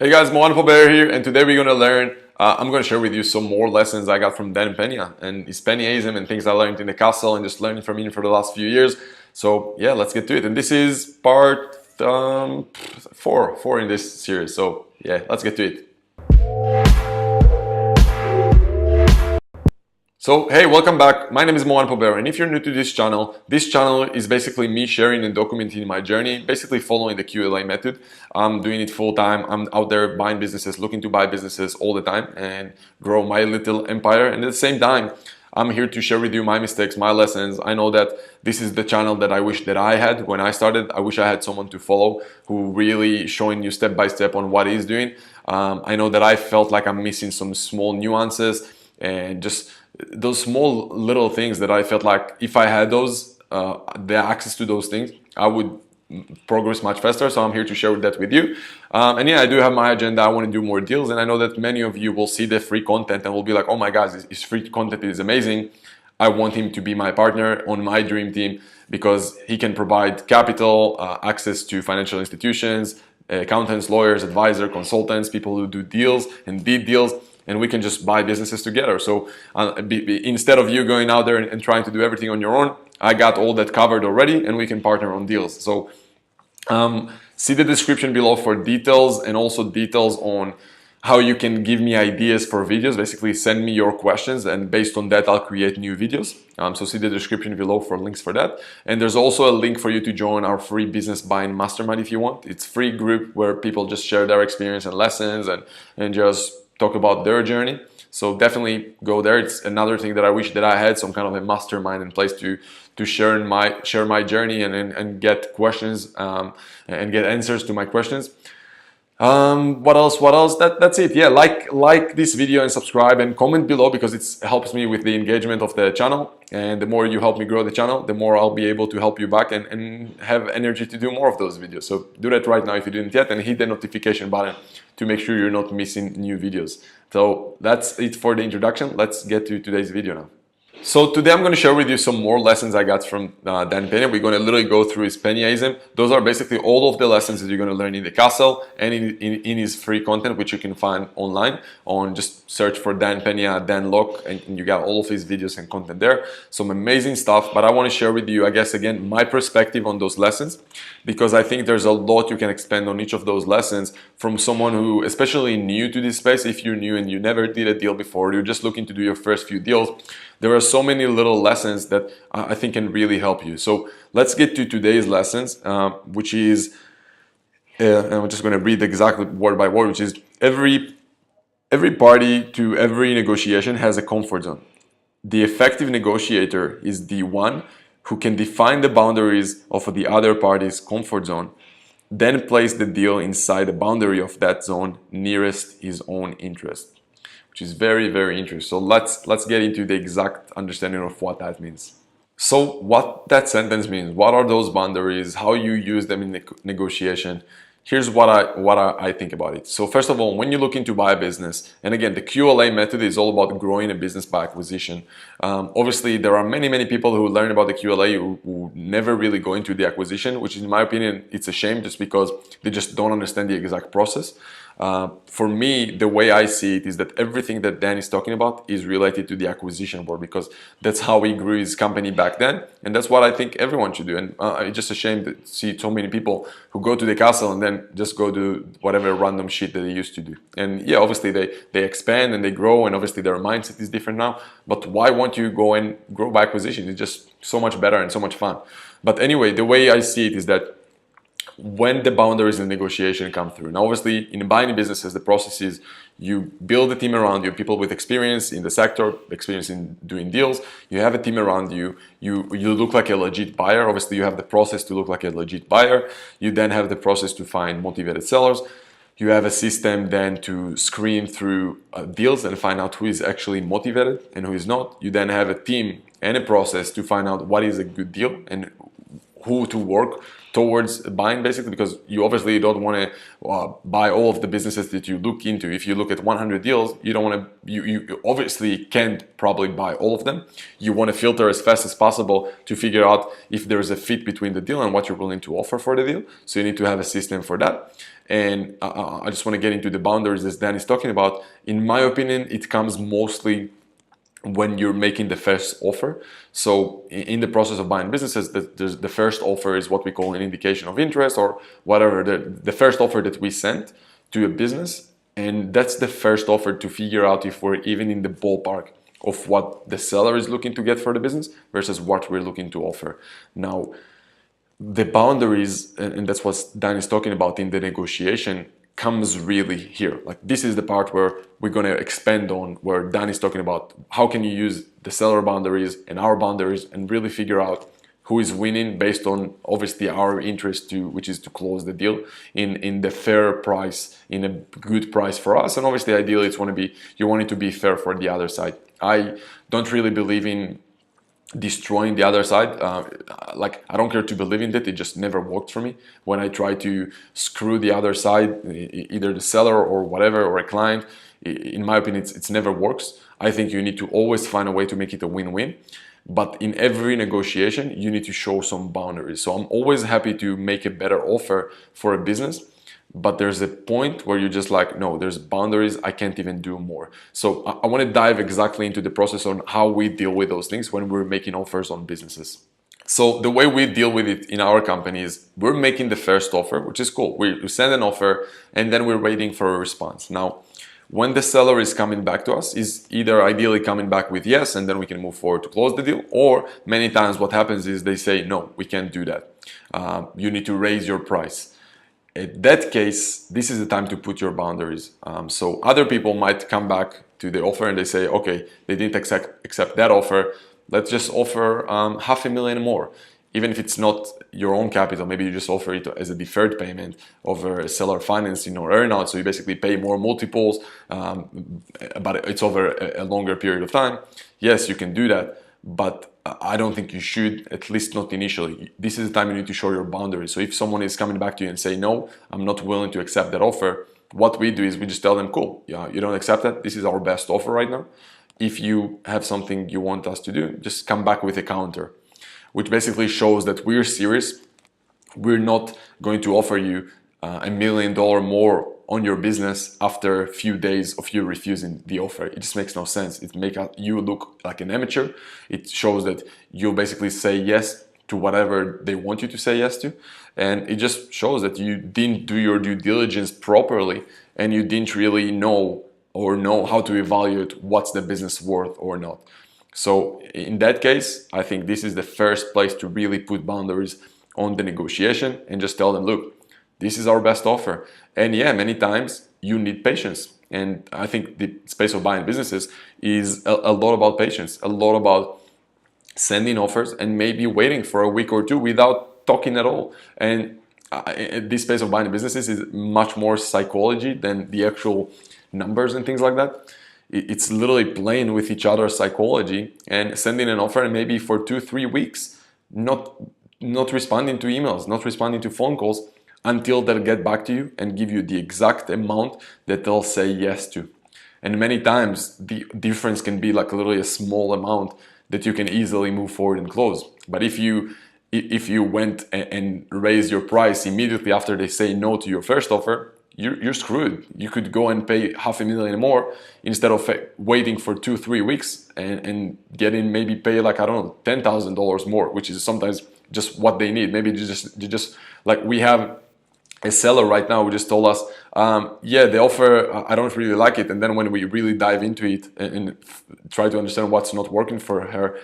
Hey guys, Mohan here, and today we're gonna learn. I'm gonna share with you some more lessons I got from Dan and Pena and his Pennyism and things I learned in the castle and just learning from him for the last few years. So yeah, let's get to it. And this is part four in this series. So yeah, let's get to it. So hey, welcome back. My name is Mohan and if you're new to this channel is basically me sharing and documenting my journey, basically following the QLA method. I'm doing it full time. I'm out there buying businesses, looking to buy businesses all the time and grow my little empire. And at the same time, I'm here to share with you my mistakes, my lessons. I know that this is the channel that I wish that I had when I started. I wish I had someone to follow who really showing you step by step on what he's doing. I know that I felt like I'm missing some small nuances and just those small little things that I felt like if I had those, the access to those things, I would progress much faster. So I'm here to share that with you. And yeah, I do have my agenda. I want to do more deals, and I know that many of you will see the free content and will be like, oh my God, his free content is amazing. I want him to be my partner on my dream team because he can provide capital, access to financial institutions, accountants, lawyers, advisors, consultants, people who do deals and bid deals, and we can just buy businesses together. So instead of you going out there and trying to do everything on your own, I got all that covered already, and we can partner on deals. So see the description below for details, and also details on how you can give me ideas for videos. Basically send me your questions, and based on that I'll create new videos. So see the description below for links for that. And there's also a link for you to join our free business buying mastermind if you want. It's a free group where people just share their experience and lessons and just talk about their journey. So definitely go there. It's another thing that I wish that I had, some kind of a mastermind in place to share my journey and get questions and get answers to my questions. What else? That's it. Yeah, like this video and subscribe and comment below, because it helps me with the engagement of the channel. And the more you help me grow the channel, the more I'll be able to help you back and have energy to do more of those videos. So do that right now if you didn't yet, and hit the notification button to make sure you're not missing new videos. So that's it for the introduction. Let's get to today's video now. So today I'm going to share with you some more lessons I got from Dan Pena. We're going to literally go through his Pennyism. Those are basically all of the lessons that you're going to learn in the castle and in his free content, which you can find online. Just search for Dan Pena, Dan Locke, and you got all of his videos and content there. Some amazing stuff, but I want to share with you, I guess, again, my perspective on those lessons, because I think there's a lot you can expand on each of those lessons from someone who, especially new to this space. If you're new and you never did a deal before, you're just looking to do your first few deals, there are so many little lessons that I think can really help you. So let's get to today's lessons, which is, I'm just going to read exactly word by word, which is every party to every negotiation has a comfort zone. The effective negotiator is the one who can define the boundaries of the other party's comfort zone, then place the deal inside the boundary of that zone nearest his own interest. Which is very, very interesting. So let's get into the exact understanding of what that means. So what that sentence means, what are those boundaries, how you use them in negotiation. Here's what I think about it. So first of all, when you're looking to buy a business, and again, the QLA method is all about growing a business by acquisition. Obviously, there are many people who learn about the QLA who never really go into the acquisition, which in my opinion, it's a shame, just because they just don't understand the exact process. For me, the way I see it is that everything that Dan is talking about is related to the acquisition world, because that's how he grew his company back then, and that's what I think everyone should do. And it's just a shame to see so many people who go to the castle and then just go do whatever random shit that they used to do. And yeah, obviously they expand and they grow, and obviously their mindset is different now, but why won't you go and grow by acquisition? It's just so much better and so much fun. But anyway, the way I see it is that when the boundaries and negotiation come through. Now, obviously, in buying businesses, the process is you build a team around you, people with experience in the sector, experience in doing deals. You have a team around you. You look like a legit buyer. Obviously, you have the process to look like a legit buyer. You then have the process to find motivated sellers. You have a system then to screen through deals and find out who is actually motivated and who is not. You then have a team and a process to find out what is a good deal and who to work towards buying, basically, because you obviously don't want to buy all of the businesses that you look into. If you look at 100 deals, you don't want to, you obviously can't probably buy all of them. You want to filter as fast as possible to figure out if there's a fit between the deal and what you're willing to offer for the deal. So you need to have a system for that. And I just want to get into the boundaries as Dan is talking about. In my opinion, it comes mostly when you're making the first offer. So in the process of buying businesses, the first offer is what we call an indication of interest, or whatever, the first offer that we sent to a business. And that's the first offer to figure out if we're even in the ballpark of what the seller is looking to get for the business versus what we're looking to offer. Now, the boundaries, and that's what Dan is talking about in the negotiation, comes really here. Like, this is the part where we're going to expand on, where Dan is talking about how can you use the seller boundaries and our boundaries and really figure out who is winning based on obviously our interest, to which is to close the deal in the fair price, in a good price for us. And obviously ideally you want it to be fair for the other side. I don't really believe in destroying the other side. Like, I don't care to believe in that. It just never worked for me. When I try to screw the other side, either the seller or whatever, or a client, in my opinion, it's never works. I think you need to always find a way to make it a win-win. But in every negotiation, you need to show some boundaries. So I'm always happy to make a better offer for a business, but there's a point where you're just like, no, there's boundaries, I can't even do more. So I want to dive exactly into the process on how we deal with those things when we're making offers on businesses. So the way we deal with it in our company is we're making the first offer, which is cool. We send an offer and then we're waiting for a response. Now, when the seller is coming back to us, is either ideally coming back with yes, and then we can move forward to close the deal, or many times what happens is they say, no, we can't do that. You need to raise your price. In that case, this is the time to put your boundaries. So other people might come back to the offer and they say, okay, they didn't accept that offer. Let's just offer $500,000 more. Even if it's not your own capital, maybe you just offer it as a deferred payment over seller financing or earnout. So you basically pay more multiples, but it's over a longer period of time. Yes, you can do that, but I don't think you should, at least not initially. This is the time you need to show your boundaries. So if someone is coming back to you and say, no, I'm not willing to accept that offer, what we do is we just tell them, cool, yeah, you don't accept that. This is our best offer right now. If you have something you want us to do, just come back with a counter, which basically shows that we're serious. We're not going to offer you $1 million more on your business after a few days of you refusing the offer. It just makes no sense. It makes you look like an amateur. It shows that you basically say yes to whatever they want you to say yes to. And it just shows that you didn't do your due diligence properly and you didn't really know how to evaluate what's the business worth or not. So in that case, I think this is the first place to really put boundaries on the negotiation and just tell them, look, this is our best offer. And yeah, many times you need patience. And I think the space of buying businesses is a lot about patience, a lot about sending offers and maybe waiting for a week or two without talking at all. And this space of buying businesses is much more psychology than the actual numbers and things like that. It's literally playing with each other's psychology and sending an offer and maybe for 2-3 weeks not responding to emails, not responding to phone calls until they'll get back to you and give you the exact amount that they'll say yes to. And many times the difference can be like literally a small amount that you can easily move forward and close. But if you went and raised your price immediately after they say no to your first offer, you're screwed. You could go and pay $500,000 more instead of waiting for 2-3 weeks and getting maybe pay like, I don't know, $10,000 more, which is sometimes just what they need. Maybe you just like, we have a seller right now who just told us, yeah, the offer, I don't really like it. And then when we really dive into it and try to understand what's not working for her,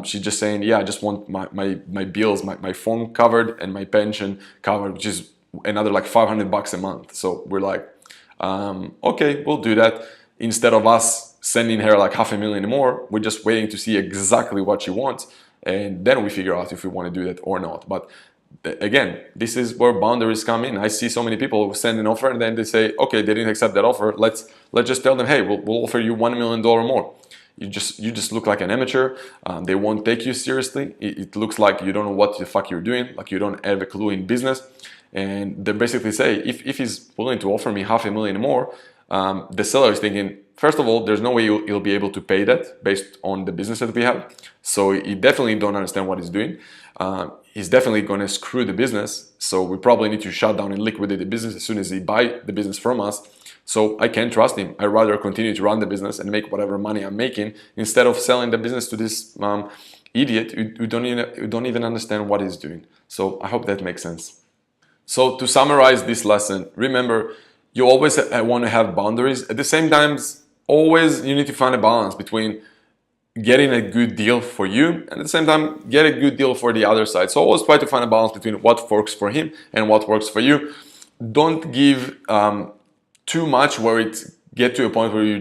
she's just saying, yeah, I just want my bills, my phone covered and my pension covered, which is another like $500 a month. So we're like, okay, we'll do that. Instead of us sending her like $500,000 more, we're just waiting to see exactly what she wants. And then we figure out if we want to do that or not. But again, this is where boundaries come in. I see so many people who send an offer and then they say, okay, they didn't accept that offer. Let's just tell them, hey, we'll offer you $1 million more. you just look like an amateur. They won't take you seriously. It looks like you don't know what the fuck you're doing, like you don't have a clue in business. And they basically say, if he's willing to offer me $500,000 more, the seller is thinking, first of all, there's no way he'll be able to pay that based on the business that we have. So he definitely don't understand what he's doing. He's definitely going to screw the business. So we probably need to shut down and liquidate the business as soon as he buy the business from us. So I can't trust him. I'd rather continue to run the business and make whatever money I'm making instead of selling the business to this idiot who don't even understand what he's doing. So I hope that makes sense. So to summarize this lesson, remember, you always want to have boundaries. At the same time, always you need to find a balance between getting a good deal for you and at the same time get a good deal for the other side. So always try to find a balance between what works for him and what works for you. Don't give too much where it get to a point where you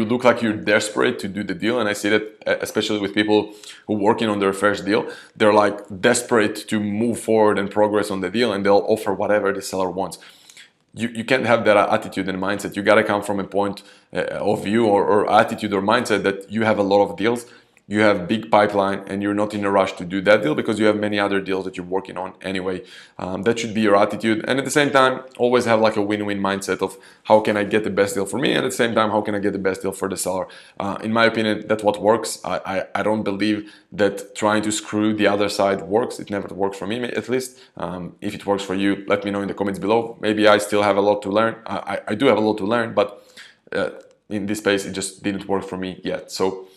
look like you're desperate to do the deal. And I see that especially with people who are working on their first deal. They're like desperate to move forward and progress on the deal, and they'll offer whatever the seller wants. You can't have that attitude and mindset. You got to come from a point of view or attitude or mindset that you have a lot of deals, you have big pipeline, and you're not in a rush to do that deal because you have many other deals that you're working on anyway. That should be your attitude. And at the same time, always have like a win-win mindset of how can I get the best deal for me, and at the same time, how can I get the best deal for the seller. In my opinion, that's what works. I don't believe that trying to screw the other side works. It never works for me, at least. If it works for you, let me know in the comments below. Maybe I still have a lot to learn. I do have a lot to learn, but in this space, it just didn't work for me yet. So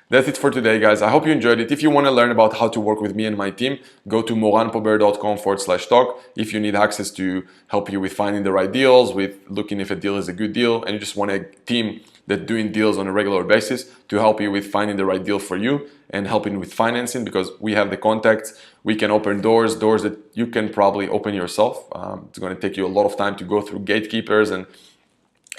that's it for today, guys. I hope you enjoyed it. If you want to learn about how to work with me and my team, go to moranpober.com/talk. If you need access to help you with finding the right deals, with looking if a deal is a good deal, and you just want a team that's doing deals on a regular basis to help you with finding the right deal for you and helping with financing, because we have the contacts, we can open doors that you can probably open yourself. It's going to take you a lot of time to go through gatekeepers and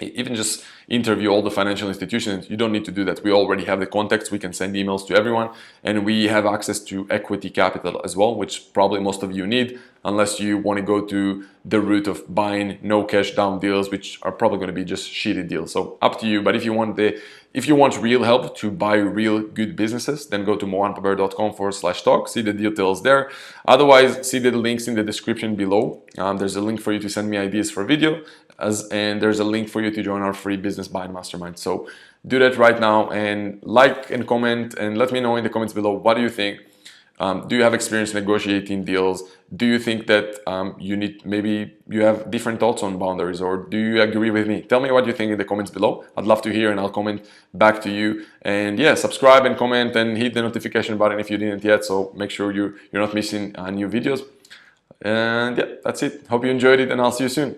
even just interview all the financial institutions. You don't need to do that. We already have the contacts. We can send emails to everyone, and we have access to equity capital as well, which probably most of you need, unless you want to go to the route of buying no cash down deals, which are probably going to be just shitty deals. So up to you. But if you want real help to buy real good businesses, then go to moranpober.com/talk. See the details there. Otherwise, see the links in the description below. There's a link for you to send me ideas for video, and there's a link for you to join our free business buying mastermind. So do that right now and like and comment and let me know in the comments below, what do you think? Do you have experience negotiating deals? Do you think that maybe you have different thoughts on boundaries, or do you agree with me? Tell me what you think in the comments below. I'd love to hear, and I'll comment back to you. And yeah, subscribe and comment and hit the notification button if you didn't yet, so make sure you're not missing new videos. And yeah, that's it. Hope you enjoyed it, and I'll see you soon.